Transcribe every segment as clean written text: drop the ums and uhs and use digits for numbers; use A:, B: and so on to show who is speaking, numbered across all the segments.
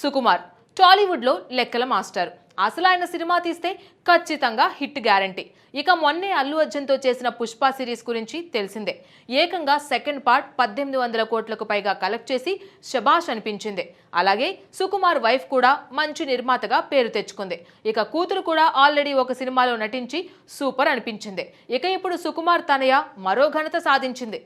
A: సుకుమార్ టాలీవుడ్ లో లెక్కల మాస్టర్. అసలు ఆయన సినిమా తీస్తే ఖచ్చితంగా హిట్ గ్యారంటీ. ఇక మొన్నే అల్లు అర్జున్ తో చేసిన పుష్ప సిరీస్ గురించి తెలిసిందే. ఏకంగా సెకండ్ పార్ట్ 1800 కోట్లకు పైగా కలెక్ట్ చేసి శబాష్ అనిపించింది. అలాగే సుకుమార్ వైఫ్ కూడా మంచి నిర్మాతగా పేరు తెచ్చుకుంది. ఇక కూతురు కూడా ఆల్రెడీ ఒక సినిమాలో నటించి సూపర్ అనిపించింది. ఇక ఇప్పుడు సుకుమార్ తనయ మరో ఘనత సాధించింది.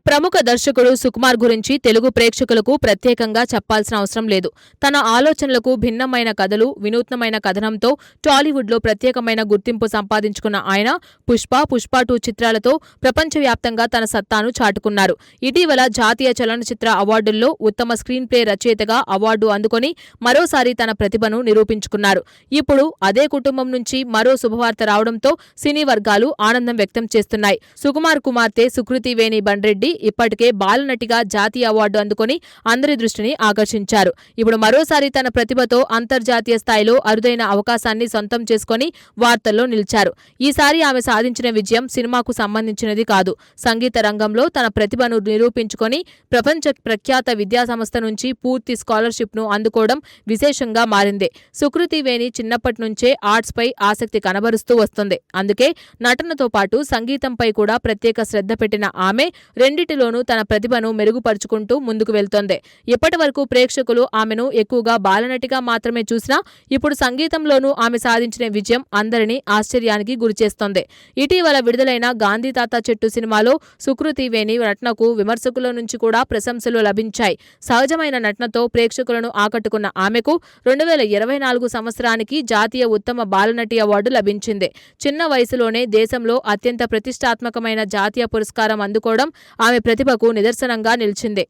A: ప్రముఖ దర్శకుడు సుకుమార్ గురించి తెలుగు ప్రేక్షకులకు ప్రత్యేకంగా చెప్పాల్సిన అవసరం లేదు. తన ఆలోచనలకు భిన్నమైన కథలు, వినూత్నమైన కథనంతో టాలీవుడ్లో ప్రత్యేకమైన గుర్తింపు సంపాదించుకున్న ఆయన పుష్ప 2 చిత్రాలతో ప్రపంచవ్యాప్తంగా తన సత్తాను చాటుకున్నారు. ఇటీవల జాతీయ చలనచిత్ర అవార్డుల్లో ఉత్తమ స్క్రీన్ ప్లే రచయితగా అవార్డు అందుకొని మరోసారి తన ప్రతిభను నిరూపించుకున్నారు. ఇప్పుడు అదే కుటుంబం నుంచి మరో శుభవార్త రావడంతో సినీ వర్గాలు ఆనందం వ్యక్తం చేస్తున్నాయి. సుకుమార్ కుమార్తె సుకృతి వేణి బండ్రెడ్డి ఇప్పటికే బాలనటిగా జాతీయ అవార్డు అందుకొని అందరి దృష్టిని ఆకర్షించారు. ఇప్పుడు మరోసారి తన ప్రతిభతో అంతర్జాతీయ స్థాయిలో అరుదైన అవకాశాన్ని సొంతం చేసుకుని వార్తల్లో నిలిచారు. ఈసారి ఆమె సాధించిన విజయం సినిమాకు సంబంధించినది కాదు. సంగీత రంగంలో తన ప్రతిభను నిరూపించుకొని ప్రపంచ ప్రఖ్యాత విద్యాసంస్థ నుంచి పూర్తి స్కాలర్షిప్ ను అందుకోవడం విశేషంగా మారింది. సుకృతి వేణి చిన్నప్పటి నుంచే ఆర్ట్స్ పై ఆసక్తి కనబరుస్తూ వస్తుంది. అందుకే నటనతో పాటు సంగీతంపై కూడా ప్రత్యేక శ్రద్ధ పెట్టిన ఆమె రెండిటిలోనూ తన ప్రతిభను మెరుగుపరుచుకుంటూ ముందుకు వెళ్తోంది. ఇప్పటి వరకు ప్రేక్షకులు ఆమెను ఎక్కువగా బాలనటిగా మాత్రమే చూసినా ఇప్పుడు సంగీతంలోనూ ఆమె సాధించిన విజయం అందరినీ ఆశ్చర్యానికి గురిచేస్తోంది. ఇటీవల విడుదలైన గాంధీ తాత చెట్టు సినిమాలో సుకృతి వేణి నటనకు విమర్శకుల నుంచి కూడా ప్రశంసలు లభించాయి. సహజమైన నటనతో ప్రేక్షకులను ఆకట్టుకున్న ఆమెకు 2024 సంవత్సరానికి జాతీయ ఉత్తమ బాలనటి అవార్డు లభించింది. చిన్న వయసులోనే దేశంలో అత్యంత ప్రతిష్టాత్మకమైన జాతీయ పురస్కారం అందుకోవడం ఆమె ప్రతిభకు నిదర్శనంగా నిలిచింది.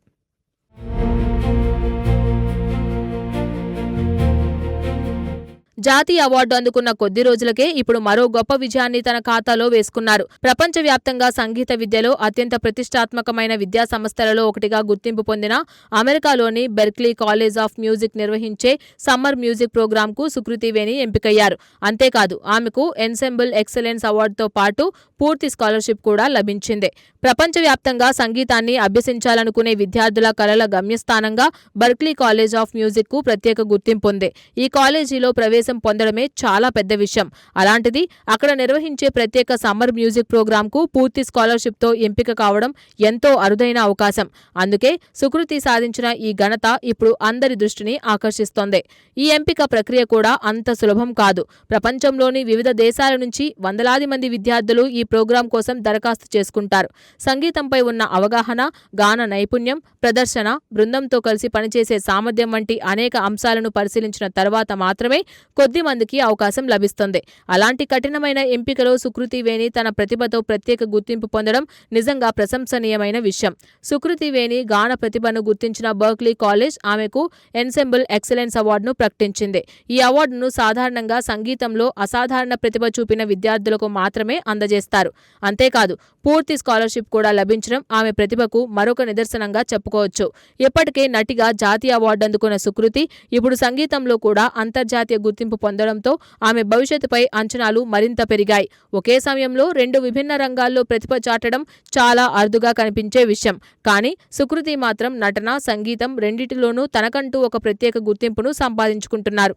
A: జాతీయ అవార్డు అందుకున్న కొద్ది రోజులకే ఇప్పుడు మరో గొప్ప విజయాన్ని తన ఖాతాలో వేసుకున్నారు. ప్రపంచవ్యాప్తంగా సంగీత విద్యలో అత్యంత ప్రతిష్టాత్మకమైన విద్యా సంస్థలలో ఒకటిగా గుర్తింపు పొందిన అమెరికాలోని బెర్క్లీ కాలేజ్ ఆఫ్ మ్యూజిక్ నిర్వహించే సమ్మర్ మ్యూజిక్ ప్రోగ్రాంకు సుకృతి వేణి ఎంపికయ్యారు. అంతేకాదు ఆమెకు ఎన్సెంబుల్ ఎక్సలెన్స్ అవార్డుతో పాటు పూర్తి స్కాలర్షిప్ కూడా లభించింది. ప్రపంచవ్యాప్తంగా సంగీతాన్ని అభ్యసించాలనుకునే విద్యార్థుల కలల గమ్యస్థానంగా బెర్క్లీ కాలేజ్ ఆఫ్ మ్యూజిక్ కు ప్రత్యేక గుర్తింపు ఉంది. ఈ కాలేజీలో ప్రవేశం పొందడమే చాలా పెద్ద విషయం. అలాంటిది అక్కడ నిర్వహించే ప్రత్యేక సమ్మర్ మ్యూజిక్ ప్రోగ్రామ్ కు పూర్తి స్కాలర్షిప్ తో ఎంపిక కావడం ఎంతో అరుదైన అవకాశం. అందుకే సుకృతి సాధించిన ఈ ఘనత ఇప్పుడు అందరి దృష్టిని ఆకర్షిస్తోంది. ఈ ఎంపిక ప్రక్రియ కూడా అంత సులభం కాదు. ప్రపంచంలోని వివిధ దేశాల నుంచి వందలాది మంది విద్యార్థులు ఈ ప్రోగ్రాం కోసం దరఖాస్తు చేసుకుంటారు. సంగీతంపై ఉన్న అవగాహన, గాన నైపుణ్యం, ప్రదర్శన, బృందంతో కలిసి పనిచేసే సామర్థ్యం వంటి అనేక అంశాలను పరిశీలించిన తర్వాత మాత్రమే కొద్ది మందికి అవకాశం లభిస్తుంది. అలాంటి కఠినమైన ఎంపికలో సుకృతి వేణి తన ప్రతిభతో ప్రత్యేక గుర్తింపు పొందడం నిజంగా ప్రశంసనీయమైన విషయం. సుకృతి వేణి గాన ప్రతిభను గుర్తించిన బెర్క్లీ కాలేజ్ ఆమెకు ఎన్సెంబుల్ ఎక్సలెన్స్ అవార్డును ప్రకటించింది. ఈ అవార్డును సాధారణంగా సంగీతంలో అసాధారణ ప్రతిభ చూపిన విద్యార్థులకు మాత్రమే అందజేస్తారు. అంతేకాదు పూర్తి స్కాలర్షిప్ కూడా లభించడం ఆమె ప్రతిభకు మరొక నిదర్శనంగా చెప్పుకోవచ్చు. ఇప్పటికే నటిగా జాతీయ అవార్డు అందుకున్న సుకృతి ఇప్పుడు సంగీతంలో కూడా అంతర్జాతీయ గుర్తింపు పొందడంతో ఆమె భవిష్యత్తుపై అంచనాలు మరింత పెరిగాయి. ఒకే సమయంలో 2 విభిన్న రంగాల్లో ప్రతిభ చాటడం చాలా అరుదుగా కనిపించే విషయం. కానీ సుకృతి మాత్రం నటన, సంగీతం రెండిటిలోనూ తనకంటూ ఒక ప్రత్యేక గుర్తింపును సంపాదించుకుంటున్నారు.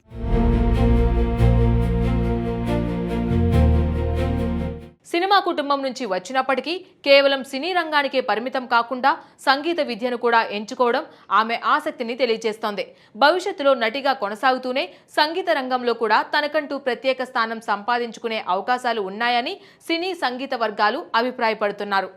A: సినిమా కుటుంబం నుంచి వచ్చినప్పటికీ కేవలం సినీ రంగానికే పరిమితం కాకుండా సంగీత విద్యను కూడా ఎంచుకోవడం ఆమె ఆసక్తిని తెలియజేస్తోంది. భవిష్యత్తులో నటిగా కొనసాగుతూనే సంగీత రంగంలో కూడా తనకంటూ ప్రత్యేక స్థానం సంపాదించుకునే అవకాశాలు ఉన్నాయని సినీ సంగీత వర్గాలు అభిప్రాయపడుతున్నారు.